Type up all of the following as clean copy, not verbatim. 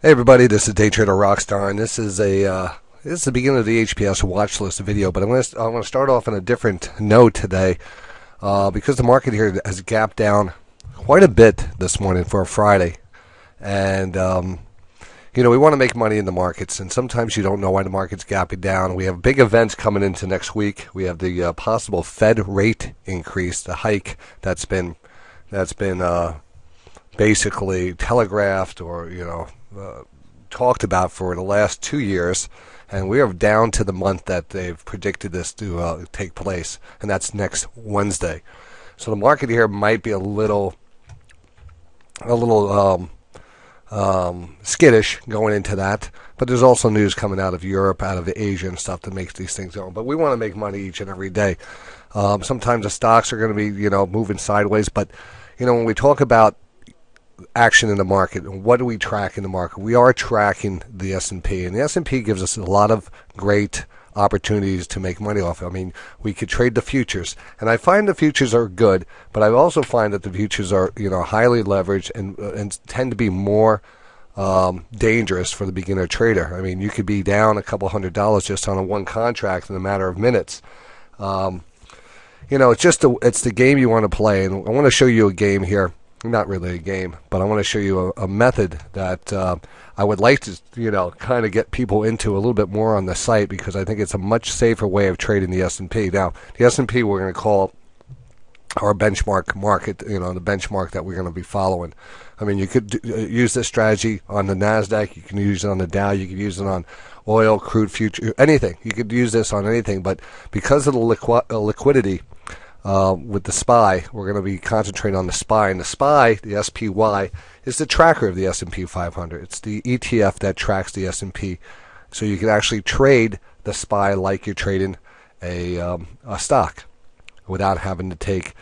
Hey everybody, this is DayTraderRockStar, and this is the beginning of the HPS watch list video. But I want to start off on a different note today, because the market here has gapped down quite a bit this morning for a Friday, and we want to make money in the markets, and sometimes you don't know why the market's gapping down. We have big events coming into next week. We have the possible Fed rate increase, the hike that's been basically telegraphed or talked about for the last 2 years, and we are down to the month that they've predicted this to take place, and that's next Wednesday. So the market here might be a little skittish going into that, but there's also news coming out of Europe, out of Asia and stuff that makes these things go. But we want to make money each and every day. Sometimes the stocks are going to be moving sideways, but when we talk about action in the market, and what do we track in the market? We are tracking the S&P, and the S&P gives us a lot of great opportunities to make money off. I mean, we could trade the futures, and I find the futures are good, but I also find that the futures are highly leveraged and tend to be more dangerous for the beginner trader. I mean, you could be down a couple $100 just on a one contract in a matter of minutes. It's the game you want to play, and I want to show you a game here. Not really a game, but I want to show you a method that I would like to, kind of get people into a little bit more on the site, because I think it's a much safer way of trading the S&P. Now, the S&P we're going to call our benchmark market, the benchmark that we're going to be following. I mean, you could use this strategy on the NASDAQ, you can use it on the Dow, you could use it on oil, crude future, anything. You could use this on anything, but because of the liquidity, with the SPY, we're going to be concentrating on the SPY. And the SPY, the SPY, is the tracker of the S&P 500. It's the ETF that tracks the S&P. So you can actually trade the SPY like you're trading a stock without having to take,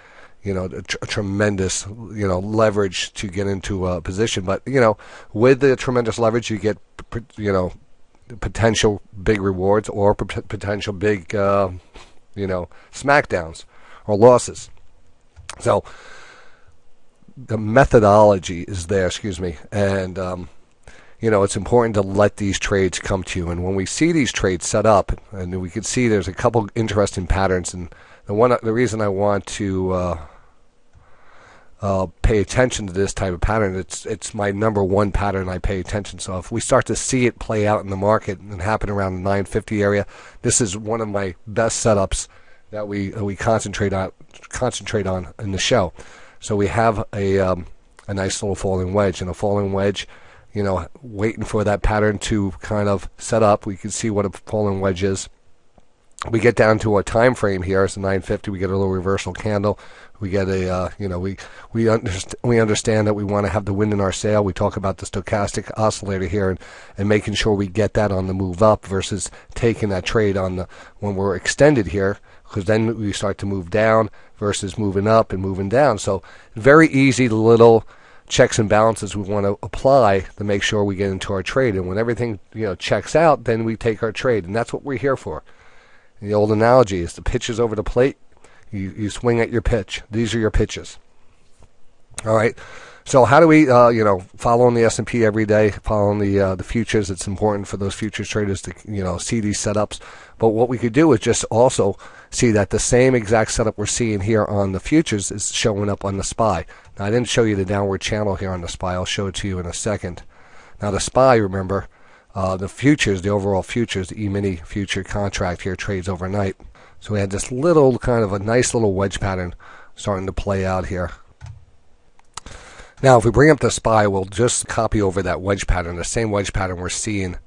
a tremendous, leverage to get into a position. But, with the tremendous leverage, you get, potential big rewards or potential big, smackdowns or losses. So the methodology is there, and it's important to let these trades come to you. And when we see these trades set up, and we can see there's a couple interesting patterns, and the reason I want to pay attention to this type of pattern, it's my number one pattern I pay attention. So if we start to see it play out in the market and happen around the 950 area, this is one of my best setups that we concentrate on in the show. So we have a nice little falling wedge, and a falling wedge, waiting for that pattern to kind of set up. We can see what a falling wedge is. We get down to a time frame here. It's a 950. We get a little reversal candle. We get a we understand that we want to have the wind in our sail. We talk about the stochastic oscillator here, and making sure we get that on the move up versus taking that trade when we're extended here, because then we start to move down versus moving up and moving down. So very easy little checks and balances we want to apply to make sure we get into our trade. And when everything checks out, then we take our trade, and that's what we're here for. The old analogy is the pitch is over the plate. You swing at your pitch. These are your pitches. All right. So how do we, following the S&P every day, following the futures? It's important for those futures traders to, see these setups. But what we could do is just also see that the same exact setup we're seeing here on the futures is showing up on the SPY. Now, I didn't show you the downward channel here on the SPY. I'll show it to you in a second. Now, the SPY, remember, the futures, the overall futures, the E-mini future contract here trades overnight. So we had this little kind of a nice little wedge pattern starting to play out here. Now, if we bring up the SPY, we'll just copy over that wedge pattern, the same wedge pattern we're seeing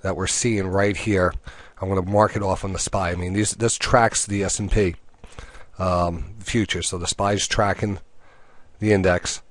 right here. I'm going to mark it off on the SPY. I mean, this tracks the S&P futures. So the SPY is tracking the index,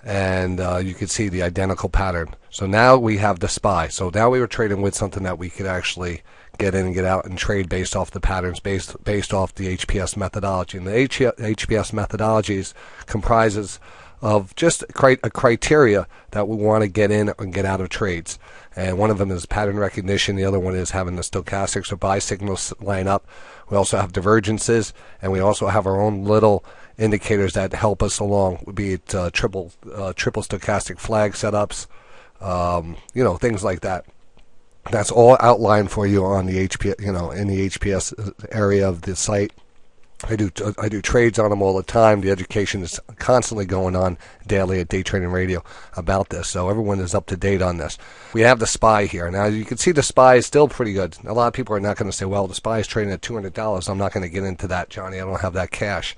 and you can see the identical pattern. So now we have the SPY. So now we were trading with something that we could actually get in and get out and trade based off the patterns, based off the HPS methodology. And the HPS methodologies comprises of just a criteria that we want to get in and get out of trades. And one of them is pattern recognition. The other one is having the stochastics or buy signals line up. We also have divergences, and we also have our own little indicators that help us along, be it triple stochastic flag setups, things like that. That's all outlined for you on the HPS, in the HPS area of the site. I do trades on them all the time. The education is constantly going on daily at Day Trading Radio about this, so everyone is up to date on this. We have the SPY here. Now, you can see the SPY is still pretty good. A lot of people are not going to say, well, the SPY is trading at $200. I'm not going to get into that, Johnny. I don't have that cash.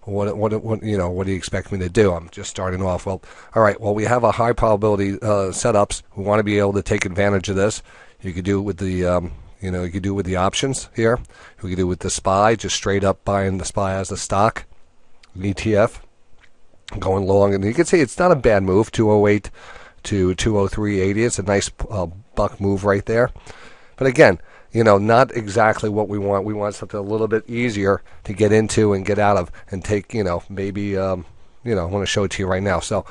What do you expect me to do? I'm just starting off. Well, all right. Well, we have a high probability setups. We want to be able to take advantage of this. You could do it with the you could do it with the options here. We could do it with the SPY, just straight up buying the SPY as a stock, an ETF, going long. And you can see it's not a bad move, 208 to 203.80. It's a nice buck move right there. But again, not exactly what we want. We want something a little bit easier to get into and get out of and take, maybe, I want to show it to you right now. So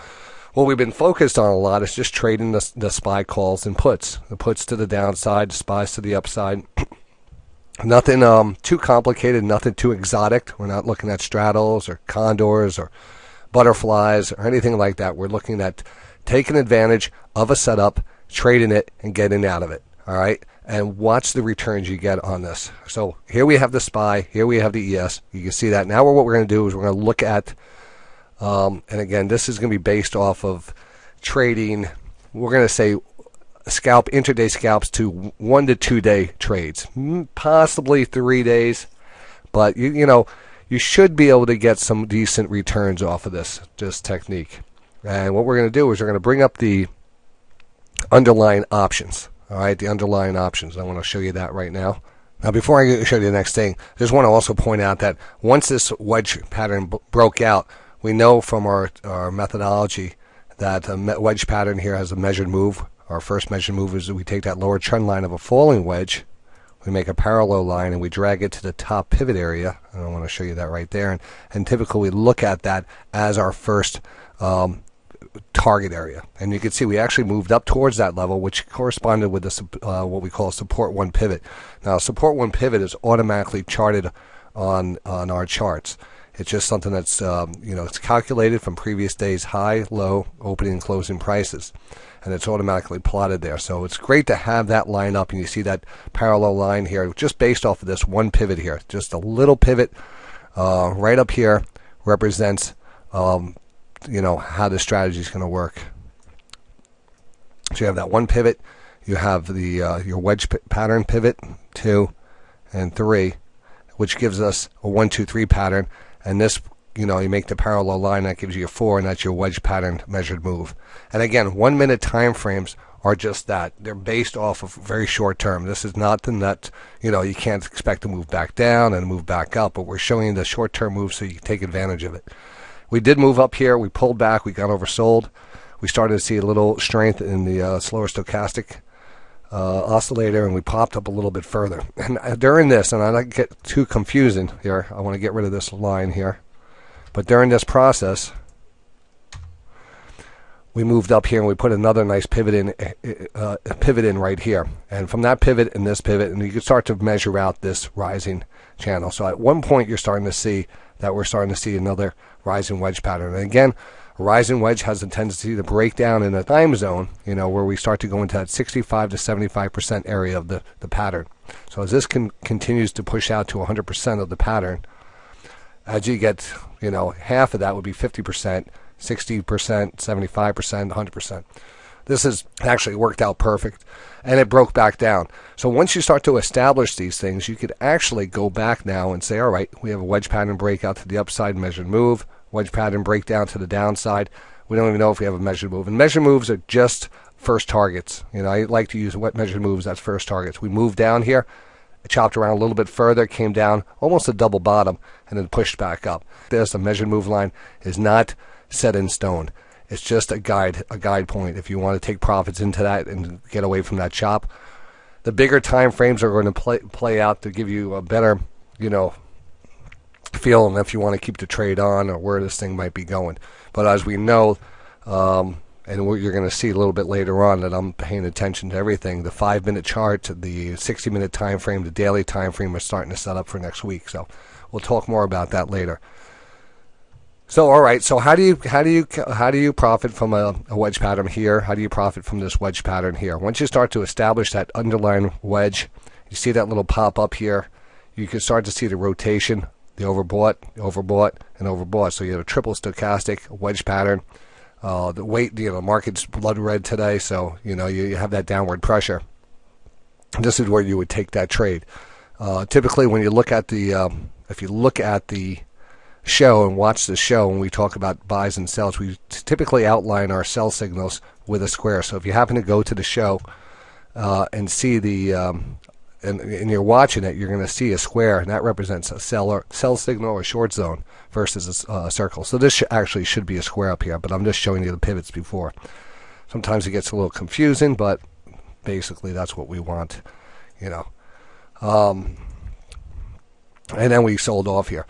what we've been focused on a lot is just trading the SPY calls and puts. The puts to the downside, the SPYs to the upside. Nothing too complicated, nothing too exotic. We're not looking at straddles or condors or butterflies or anything like that. We're looking at taking advantage of a setup, trading it, and getting out of it. All right? And watch the returns you get on this. So here we have the SPY. Here we have the ES. You can see that. Now what we're going to do is we're going to look at, and again, this is going to be based off of trading. We're going to say intraday scalps to 1 to 2 day trades, possibly 3 days. But you should be able to get some decent returns off of this technique. And what we're going to do is we're going to bring up the underlying options. All right, the underlying options. I want to show you that right now. Now, before I show you the next thing, I just want to also point out that once this wedge pattern broke out, we know from our methodology that a wedge pattern here has a measured move. Our first measured move is that we take that lower trend line of a falling wedge, we make a parallel line, and we drag it to the top pivot area. And I want to show you that right there. And typically we look at that as our first target area, and you can see we actually moved up towards that level, which corresponded with the what we call a support 1 pivot. Now, support 1 pivot is automatically charted on our charts. It's just something that's it's calculated from previous days' high, low, opening and closing prices, and it's automatically plotted there. So it's great to have that line up, and you see that parallel line here, just based off of this 1 pivot here. Just a little pivot right up here represents how the strategy is going to work. So you have that 1 pivot, you have the your wedge pattern pivot 2 and 3, which gives us a 1, 2, 3 pattern, and this you make the parallel line, that gives you a 4, and that's your wedge pattern measured move. And again, 1 minute time frames are just that. They're based off of very short term. This is nothing that you can't expect to move back down and move back up, but we're showing you the short term move so you can take advantage of it. We did move up here. We pulled back. We got oversold. We started to see a little strength in the slower stochastic oscillator, and we popped up a little bit further. And during this, and I don't get too confusing here, I want to get rid of this line here. But during this process, we moved up here and we put another nice pivot in right here. And from that pivot and this pivot, and you can start to measure out this rising channel. So at one point, you're starting to see that we're starting to see another rising wedge pattern. And again, a rising wedge has a tendency to break down in a time zone, where we start to go into that 65 to 75% area of the pattern. So as this continues to push out to 100% of the pattern, as you get, half of that would be 50%, 60%, 75%, 100%. This has actually worked out perfect, and it broke back down. So once you start to establish these things, you could actually go back now and say, all right, we have a wedge pattern breakout to the upside, measured move, wedge pattern breakdown to the downside. We don't even know if we have a measured move. And measured moves are just first targets. I like to use measured moves as first targets. We moved down here, it chopped around a little bit further, came down almost a double bottom, and then pushed back up. This, a measured move line, is not set in stone. It's just a guide point. If you want to take profits into that and get away from that chop, the bigger time frames are going to play out to give you a better, feel, and if you want to keep the trade on or where this thing might be going. But as we know, and what you're going to see a little bit later on, that I'm paying attention to everything. The 5-minute chart, the 60-minute time frame, the daily time frame are starting to set up for next week. So we'll talk more about that later. So all right, so how do you profit from a wedge pattern here? How do you profit from this wedge pattern here? Once you start to establish that underlying wedge, you see that little pop up here, you can start to see the rotation, the overbought, and overbought. So you have a triple stochastic wedge pattern. The weight, the market's blood red today, so you have that downward pressure. This is where you would take that trade. Typically, when you look at the, if you look at the show and watch the show, when we talk about buys and sells, we typically outline our sell signals with a square. So if you happen to go to the show and see the, and you're watching it, you're going to see a square, and that represents a sell signal or short zone versus a circle. So this actually should be a square up here, but I'm just showing you the pivots before. Sometimes it gets a little confusing, but basically that's what we want, and then we sold off here.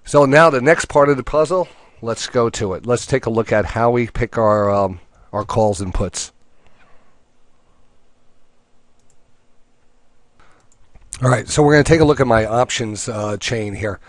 So now the next part of the puzzle, let's go to it. Let's take a look at how we pick our calls and puts. All right, so we're going to take a look at my options chain here.